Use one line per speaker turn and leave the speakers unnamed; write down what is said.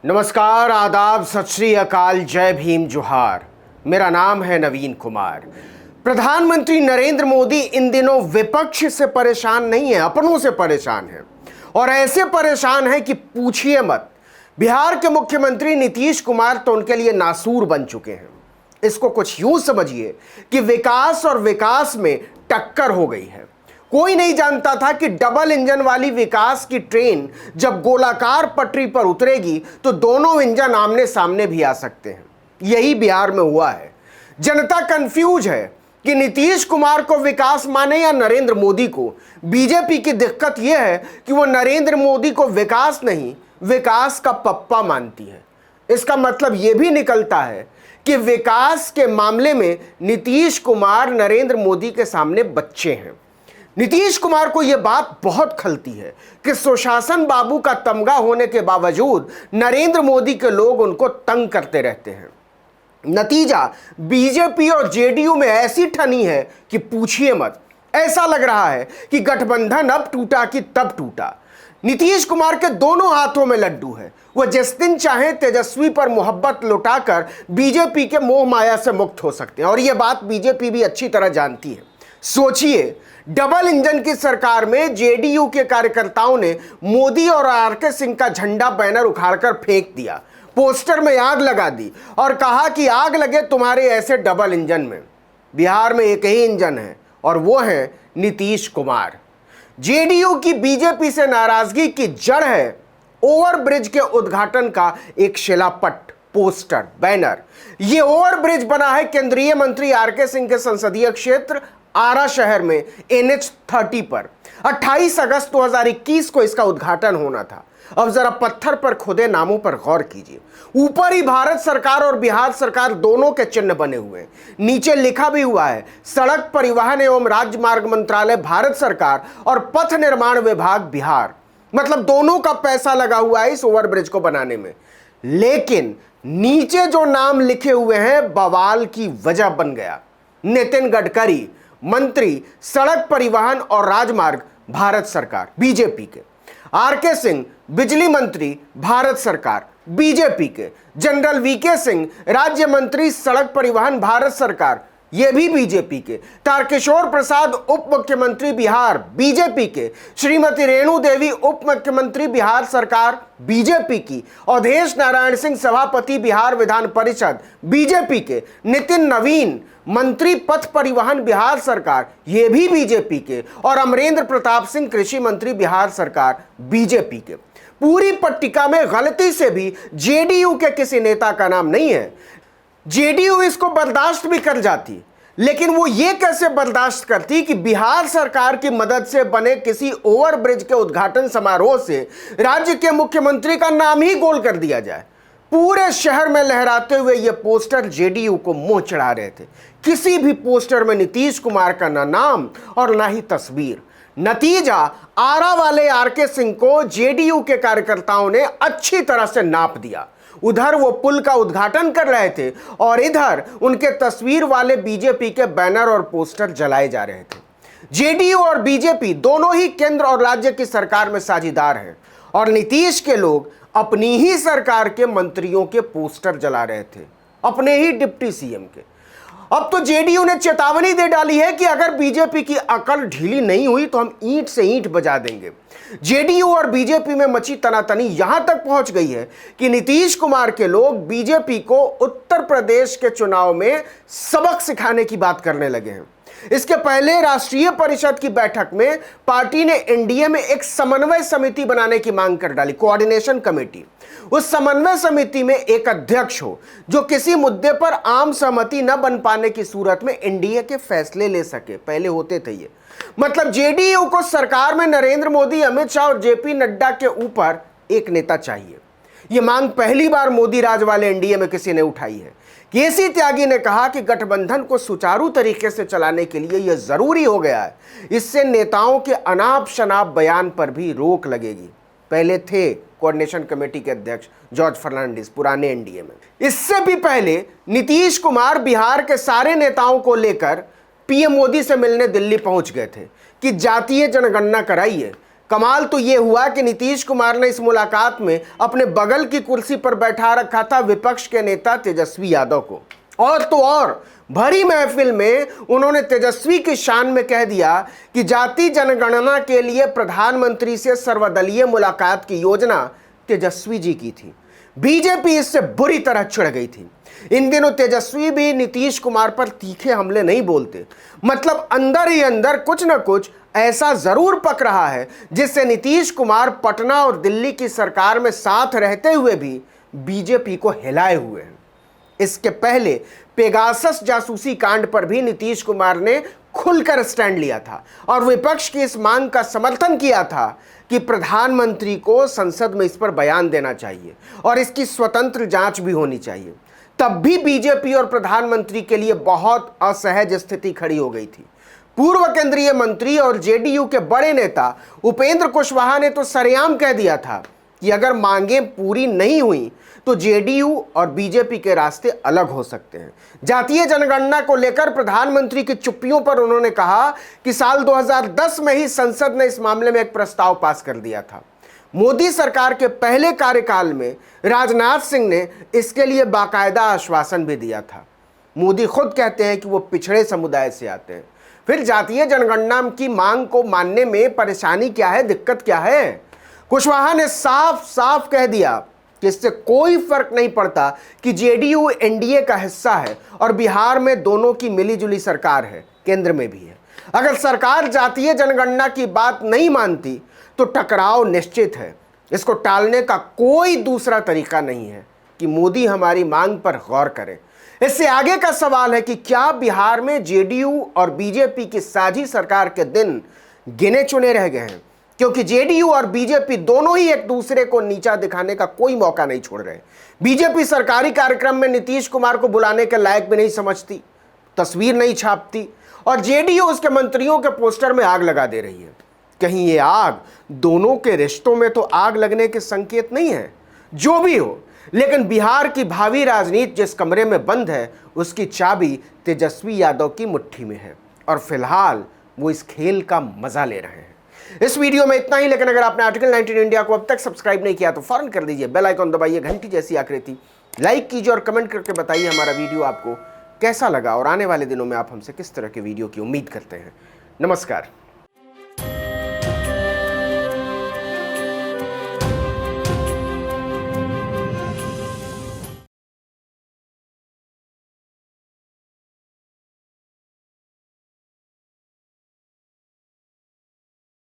नमस्कार, आदाब, सत श्री अकाल, जय भीम, जोहार। मेरा नाम है नवीन कुमार। प्रधानमंत्री नरेंद्र मोदी इन दिनों विपक्ष से परेशान नहीं है, अपनों से परेशान है। और ऐसे परेशान है कि पूछिए मत। बिहार के मुख्यमंत्री नीतीश कुमार तो उनके लिए नासूर बन चुके हैं। इसको कुछ यूं समझिए कि विकास और विकास में टक्कर हो गई है। कोई नहीं जानता था कि डबल इंजन वाली विकास की ट्रेन जब गोलाकार पटरी पर उतरेगी तो दोनों इंजन आमने सामने भी आ सकते हैं। यही बिहार में हुआ है। जनता कंफ्यूज है कि नीतीश कुमार को विकास माने या नरेंद्र मोदी को। बीजेपी की दिक्कत यह है कि वो नरेंद्र मोदी को विकास नहीं, विकास का पप्पा मानती है। इसका मतलब यह भी निकलता है कि विकास के मामले में नीतीश कुमार नरेंद्र मोदी के सामने बच्चे हैं। नीतीश कुमार को यह बात बहुत खलती है कि सुशासन बाबू का तमगा होने के बावजूद नरेंद्र मोदी के लोग उनको तंग करते रहते हैं। नतीजा बीजेपी और जेडीयू में ऐसी ठनी है कि पूछिए मत। ऐसा लग रहा है कि गठबंधन अब टूटा कि तब टूटा। नीतीश कुमार के दोनों हाथों में लड्डू है। वह जिस दिन चाहे तेजस्वी पर मोहब्बत लुटाकर बीजेपी के मोह माया से मुक्त हो सकते हैं, और यह बात बीजेपी भी अच्छी तरह जानती है। सोचिए, डबल इंजन की सरकार में जेडीयू के कार्यकर्ताओं ने मोदी और आरके सिंह का झंडा बैनर उखाड़कर फेंक दिया, पोस्टर में आग लगा दी और कहा कि आग लगे तुम्हारे ऐसे डबल इंजन में। बिहार में एक ही इंजन है और वो है नीतीश कुमार। जेडीयू की बीजेपी से नाराजगी की जड़ है ओवरब्रिज के उद्घाटन का एक शिलापट, पोस्टर, बैनर। यह ओवरब्रिज बना है केंद्रीय मंत्री आरके सिंह के संसदीय क्षेत्र आरा शहर में NH30 पर। 28 अगस्त 2021 को इसका उद्घाटन होना था। अब जरा पत्थर पर खुदे नामों पर गौर कीजिए। ऊपर ही भारत सरकार और बिहार सरकार दोनों के चिन्ह बने हुए हैं। नीचे लिखा भी हुआ है सड़क परिवहन एवं राजमार्ग मंत्रालय भारत सरकार और पथ निर्माण विभाग बिहार। मतलब दोनों का पैसा लगा हुआ है इस ओवरब्रिज को बनाने में। लेकिन नीचे जो नाम लिखे हुए हैं बवाल की वजह बन गया। नितिन गडकरी, मंत्री सड़क परिवहन और राजमार्ग भारत सरकार बीजेपी के। आरके सिंह, बिजली मंत्री भारत सरकार बीजेपी के। जनरल वीके सिंह, राज्य मंत्री सड़क परिवहन भारत सरकार, ये भी बीजेपी के। तारकिशोर प्रसाद, उप मुख्यमंत्री बिहार बीजेपी के। श्रीमती रेणु देवी, उप मुख्यमंत्री बिहार सरकार बीजेपी की। अवधेश नारायण सिंह, सभापति बिहार विधान परिषद बीजेपी के। नितिन नवीन, मंत्री पथ परिवहन बिहार सरकार, ये भी बीजेपी के। और अमरेंद्र प्रताप सिंह, कृषि मंत्री बिहार सरकार बीजेपी के। पूरी पट्टिका में गलती से भी जेडीयू के किसी नेता का नाम नहीं है। जेडीयू इसको बर्दाश्त भी कर जाती, लेकिन वो ये कैसे बर्दाश्त करती कि बिहार सरकार की मदद से बने किसी ओवरब्रिज के उद्घाटन समारोह से राज्य के मुख्यमंत्री का नाम ही गोल कर दिया जाए। पूरे शहर में लहराते हुए ये पोस्टर जेडीयू को मुंह चढ़ा रहे थे। किसी भी पोस्टर में नीतीश कुमार का ना नाम और ना ही तस्वीर। नतीजा, आरा वाले आरके सिंह को जेडीयू के कार्यकर्ताओं ने अच्छी तरह से नाप दिया। उधर वो पुल का उद्घाटन कर रहे थे और इधर उनके तस्वीर वाले बीजेपी के बैनर और पोस्टर जलाए जा रहे थे। जेडीयू और बीजेपी दोनों ही केंद्र और राज्य की सरकार में साझीदार हैं और नीतीश के लोग अपनी ही सरकार के मंत्रियों के पोस्टर जला रहे थे, अपने ही डिप्टी सीएम के। अब तो जेडीयू ने चेतावनी दे डाली है कि अगर बीजेपी की अकल ढीली नहीं हुई तो हम ईंट से ईंट बजा देंगे। जेडीयू और बीजेपी में मची तनातनी यहां तक पहुंच गई है कि नीतीश कुमार के लोग बीजेपी को उत्तर प्रदेश के चुनाव में सबक सिखाने की बात करने लगे हैं। इसके पहले राष्ट्रीय परिषद की बैठक में पार्टी ने एनडीए में एक समन्वय समिति बनाने की मांग कर डाली, कोऑर्डिनेशन कमेटी। उस समन्वय समिति में एक अध्यक्ष हो जो किसी मुद्दे पर आम सहमति न बन पाने की सूरत में एनडीए के फैसले ले सके। पहले होते थे ये। मतलब जेडीयू को सरकार में नरेंद्र मोदी, अमित शाह और जेपी नड्डा के ऊपर एक नेता चाहिए। यह मांग पहली बार मोदी राज वाले एनडीए में किसी ने उठाई है। केसी त्यागी ने कहा कि गठबंधन को सुचारू तरीके से चलाने के लिए यह जरूरी हो गया है। इससे नेताओं के अनाप शनाप बयान पर भी रोक लगेगी। पहले थे कोऑर्डिनेशन कमेटी के अध्यक्ष जॉर्ज फर्नांडिस पुराने एनडीए में। इससे भी पहले नीतीश कुमार बिहार के सारे नेताओं को लेकर पीएम मोदी से मिलने दिल्ली पहुंच गए थे कि जातीय जनगणना कराइए, कमाल तो यह हुआ कि नीतीश कुमार ने इस मुलाकात में अपने बगल की कुर्सी पर बैठा रखा था विपक्ष के नेता तेजस्वी यादव को। और तो और भरी महफिल में उन्होंने तेजस्वी की शान में कह दिया कि जाति जनगणना के लिए प्रधानमंत्री से सर्वदलीय मुलाकात की योजना तेजस्वी जी की थी। बीजेपी इससे बुरी तरह चिढ़ गई थी। इन दिनों तेजस्वी भी नीतीश कुमार पर तीखे हमले नहीं बोलते, मतलब अंदर ही अंदर कुछ न कुछ ऐसा जरूर पक रहा है जिससे नीतीश कुमार पटना और दिल्ली की सरकार में साथ रहते हुए भी बीजेपी को हिलाए हुए हैं। इसके पहले पेगासस जासूसी कांड पर भी नीतीश कुमार ने खुलकर स्टैंड लिया था और विपक्ष की इस मांग का समर्थन किया था कि प्रधानमंत्री को संसद में इस पर बयान देना चाहिए और इसकी स्वतंत्र जांच भी होनी चाहिए। तब भी बीजेपी और प्रधानमंत्री के लिए बहुत असहज स्थिति खड़ी हो गई थी। पूर्व केंद्रीय मंत्री और जेडीयू के बड़े नेता उपेंद्र कुशवाहा ने तो सरेआम कह दिया था कि अगर मांगें पूरी नहीं हुई तो जेडीयू और बीजेपी के रास्ते अलग हो सकते हैं। जातीय जनगणना को लेकर प्रधानमंत्री की चुप्पियों पर उन्होंने कहा कि साल 2010 में ही संसद ने इस मामले में एक प्रस्ताव पास कर दिया था। मोदी सरकार के पहले कार्यकाल में राजनाथ सिंह ने इसके लिए बाकायदा आश्वासन भी दिया था। मोदी खुद कहते हैं कि वो पिछड़े समुदाय से आते हैं, फिर जातीय जनगणना की मांग को मानने में परेशानी क्या है, दिक्कत क्या है? कुशवाहा ने साफ साफ कह दिया कि इससे कोई फर्क नहीं पड़ता कि जेडीयू एनडीए का हिस्सा है और बिहार में दोनों की मिलीजुली सरकार है, केंद्र में भी है। अगर सरकार जातीय जनगणना की बात नहीं मानती तो टकराव निश्चित है। इसको टालने का कोई दूसरा तरीका नहीं है कि मोदी हमारी मांग पर गौर करें। इससे आगे का सवाल है कि क्या बिहार में जेडीयू और बीजेपी की साझी सरकार के दिन गिने चुने रह गए हैं? क्योंकि जेडीयू और बीजेपी दोनों ही एक दूसरे को नीचा दिखाने का कोई मौका नहीं छोड़ रहे। बीजेपी सरकारी कार्यक्रम में नीतीश कुमार को बुलाने के लायक भी नहीं समझती, तस्वीर नहीं छापती, और जेडीयू उसके मंत्रियों के पोस्टर में आग लगा दे रही है। कहीं ये आग दोनों के रिश्तों में तो आग लगने के संकेत नहीं है? जो भी हो, लेकिन बिहार की भावी राजनीति जिस कमरे में बंद है उसकी चाबी तेजस्वी यादव की मुट्ठी में है और फिलहाल वो इस खेल का मजा ले रहे हैं। इस वीडियो में इतना ही, लेकिन अगर आपने आर्टिकल 19 इंडिया को अब तक सब्सक्राइब नहीं किया तो फौरन कर दीजिए, बेल आइकॉन दबाइए, घंटी जैसी आकृति, लाइक कीजिए और कमेंट करके बताइए हमारा वीडियो आपको कैसा लगा और आने वाले दिनों में आप हमसे किस तरह के वीडियो की उम्मीद करते हैं। नमस्कार।